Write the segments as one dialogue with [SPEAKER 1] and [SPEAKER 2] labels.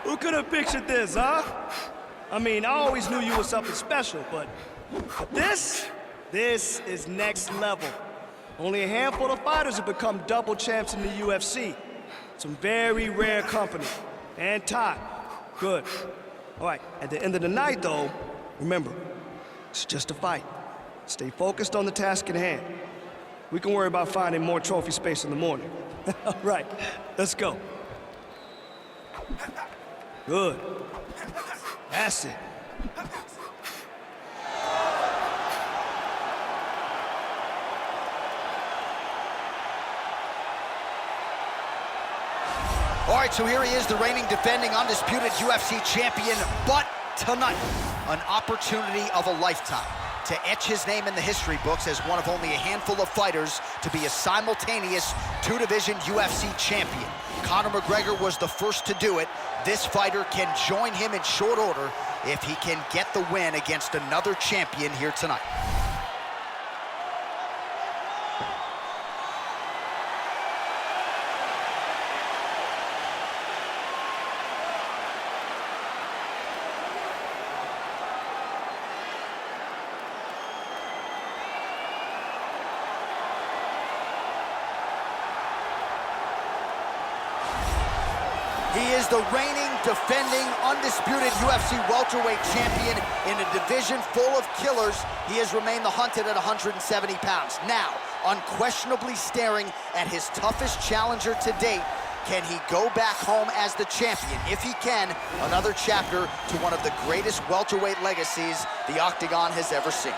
[SPEAKER 1] Who could have pictured this, huh? I mean, I always knew you were something special, but this is next level. Only a handful of fighters have become double champs in the UFC. Some very rare company. And time. Good. All right, at the end of the night, though, remember, it's just a fight. Stay focused on the task at hand. We can worry about finding more trophy space in the morning. All right, let's go. Good. That's it.
[SPEAKER 2] All right, so here he is, the reigning, defending, undisputed UFC champion. But tonight, an opportunity of a lifetime to etch his name in the history books as one of only a handful of fighters to be a simultaneous two-division UFC champion. Conor McGregor was the first to do it. This fighter can join him in short order if he can get the win against another champion here tonight. He is the reigning, defending, undisputed UFC welterweight champion in a division full of killers. He has remained the hunted at 170 pounds. Now, unquestionably staring at his toughest challenger to date. Can he go back home as the champion? If he can, another chapter to one of the greatest welterweight legacies the Octagon has ever seen.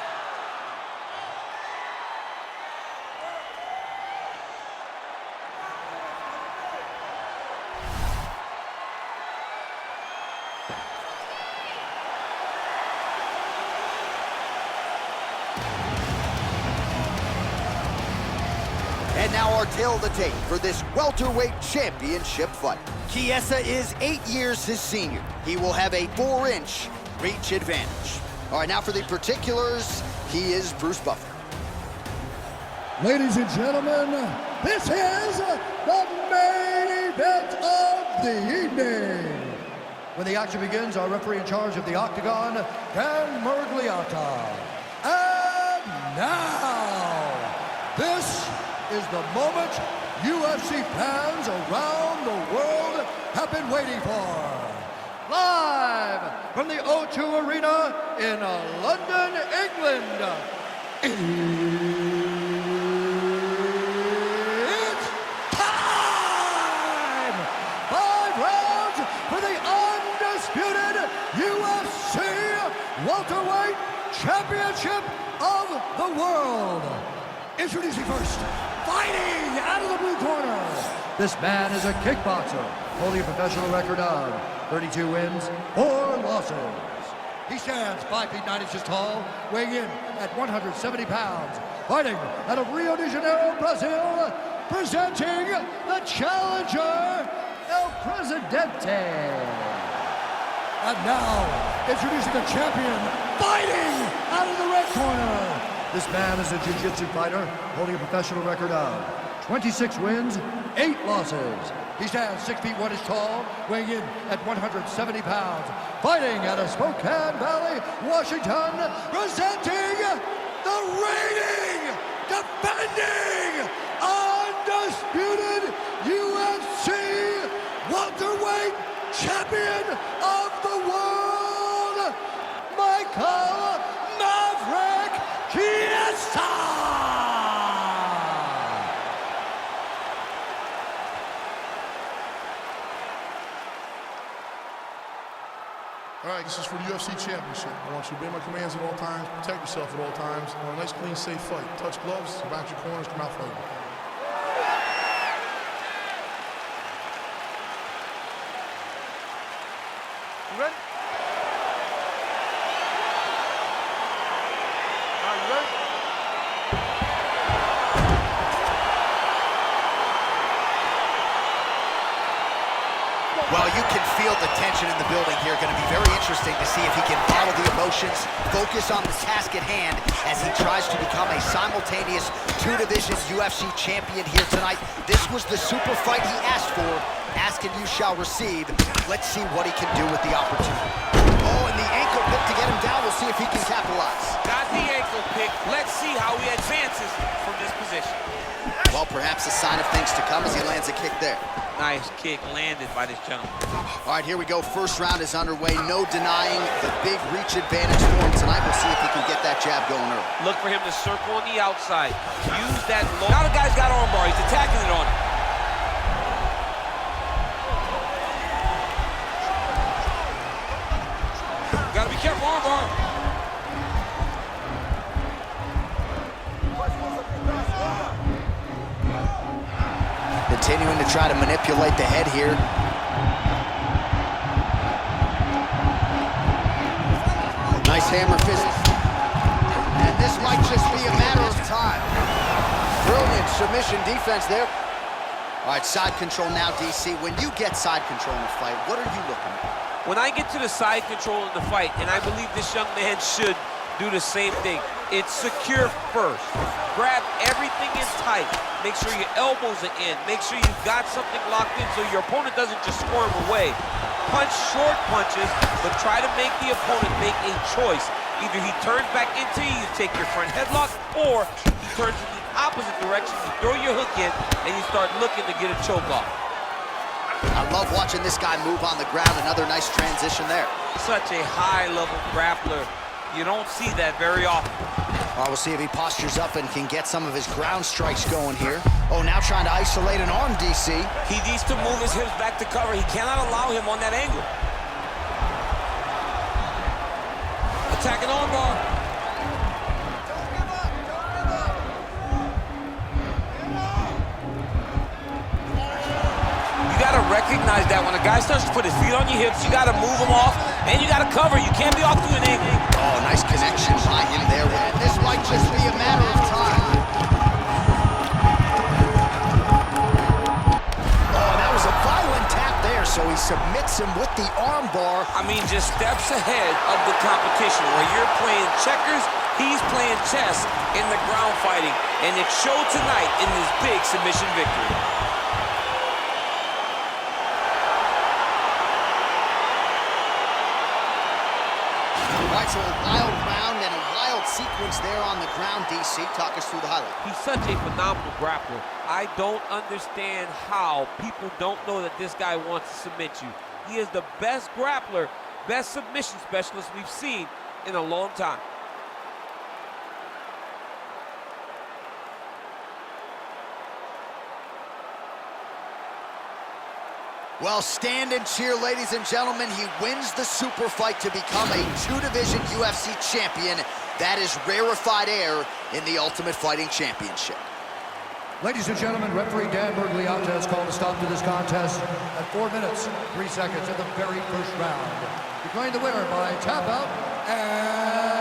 [SPEAKER 2] And now our tale of the tape for this welterweight championship fight. Chiesa is 8 years his senior. He will have a 4-inch reach advantage. All right, now for the particulars, he is Bruce Buffer.
[SPEAKER 3] Ladies and gentlemen, this is the main event of the evening. When the action begins, our referee in charge of the Octagon, Dan Murgliata. And now, this is the moment UFC fans around the world have been waiting for. Live from the O2 Arena in London, England. It's time! 5 rounds for the undisputed UFC welterweight championship of the world. Introducing first, fighting out of the blue corner. This man is a kickboxer, holding a professional record of 32 wins, 4 losses. He stands 5 feet 9 inches tall, weighing in at 170 pounds, fighting out of Rio de Janeiro, Brazil, presenting the challenger, El Presidente. And now, introducing the champion, fighting out of the red corner. This man is a jiu-jitsu fighter, holding a professional record of 26 wins, 8 losses. He stands 6 feet 1 inches tall, weighing in at 170 pounds, fighting out of Spokane Valley, Washington, presenting the reigning, defending, undisputed UFC welterweight champion of the world, Michael Maverick Chiesa!
[SPEAKER 4] All right, this is for the UFC Championship. I want you to obey my commands at all times, protect yourself at all times. I want a nice, clean, safe fight. Touch gloves, back your corners, come out fighting.
[SPEAKER 5] You ready? Are you ready?
[SPEAKER 2] Well, you can feel feel the tension in the building here. Going to be very interesting to see if he can bottle the emotions, focus on the task at hand as he tries to become a simultaneous two-division UFC champion here tonight. This was the super fight he asked for. Ask and you shall receive. Let's see what he can do with the opportunity. Oh, and the ankle pick to get him down. We'll see if he can capitalize.
[SPEAKER 6] Got the ankle pick. Let's see how he advances from this position.
[SPEAKER 2] Well, perhaps a sign of things to come as he lands a kick there.
[SPEAKER 6] Nice kick landed by this gentleman.
[SPEAKER 2] All right, here we go. First round is underway. No denying the big reach advantage for him tonight. We'll see if he can get that jab going early.
[SPEAKER 6] Look for him to circle on the outside. Use that low. Now the guy's got armbar. He's attacking it on him. Gotta be careful, armbar.
[SPEAKER 2] Continuing to try to manipulate the head here. Nice hammer fist. And this might just be a matter of time. Brilliant submission defense there. All right, side control now, DC. When you get side control in a fight, what are you looking at?
[SPEAKER 6] When I get to the side control in the fight, and I believe this young man should do the same thing, it's secure first. Grab everything in tight. Make sure your elbows are in. Make sure you've got something locked in so your opponent doesn't just squirm away. Punch short punches, but try to make the opponent make a choice. Either he turns back into you, you take your front headlock, or he turns in the opposite direction, you throw your hook in, and you start looking to get a choke off.
[SPEAKER 2] I love watching this guy move on the ground. Another nice transition there.
[SPEAKER 6] Such a high-level grappler. You don't see that very often.
[SPEAKER 2] All right, we'll see if he postures up and can get some of his ground strikes going here. Oh, now trying to isolate an arm, DC.
[SPEAKER 6] He needs to move his hips back to cover. He cannot allow him on that angle. Attacking armbar. You got to recognize that when a guy starts to put his feet on your hips, you got to move him off, and you got to cover. You can't be off to an angle.
[SPEAKER 2] Oh, nice connection by him there. And this might just be a matter of time. Oh, that was a violent tap there, so he submits him with the arm bar.
[SPEAKER 6] I mean, just steps ahead of the competition. Where you're playing checkers, he's playing chess in the ground fighting, and it showed tonight in this big submission victory.
[SPEAKER 2] So a wild round and a wild sequence there on the ground, DC. Talk us through the highlight.
[SPEAKER 6] He's such a phenomenal grappler. I don't understand how people don't know that this guy wants to submit you. He is the best grappler, best submission specialist we've seen in a long time.
[SPEAKER 2] Well, stand and cheer, ladies and gentlemen. He wins the super fight to become a two-division UFC champion. That is rarefied air in the Ultimate Fighting Championship.
[SPEAKER 3] Ladies and gentlemen, referee Dan Bergliata has called a stop to this contest at 4 minutes, 3 seconds in the very first round. Declaring the winner by tap out and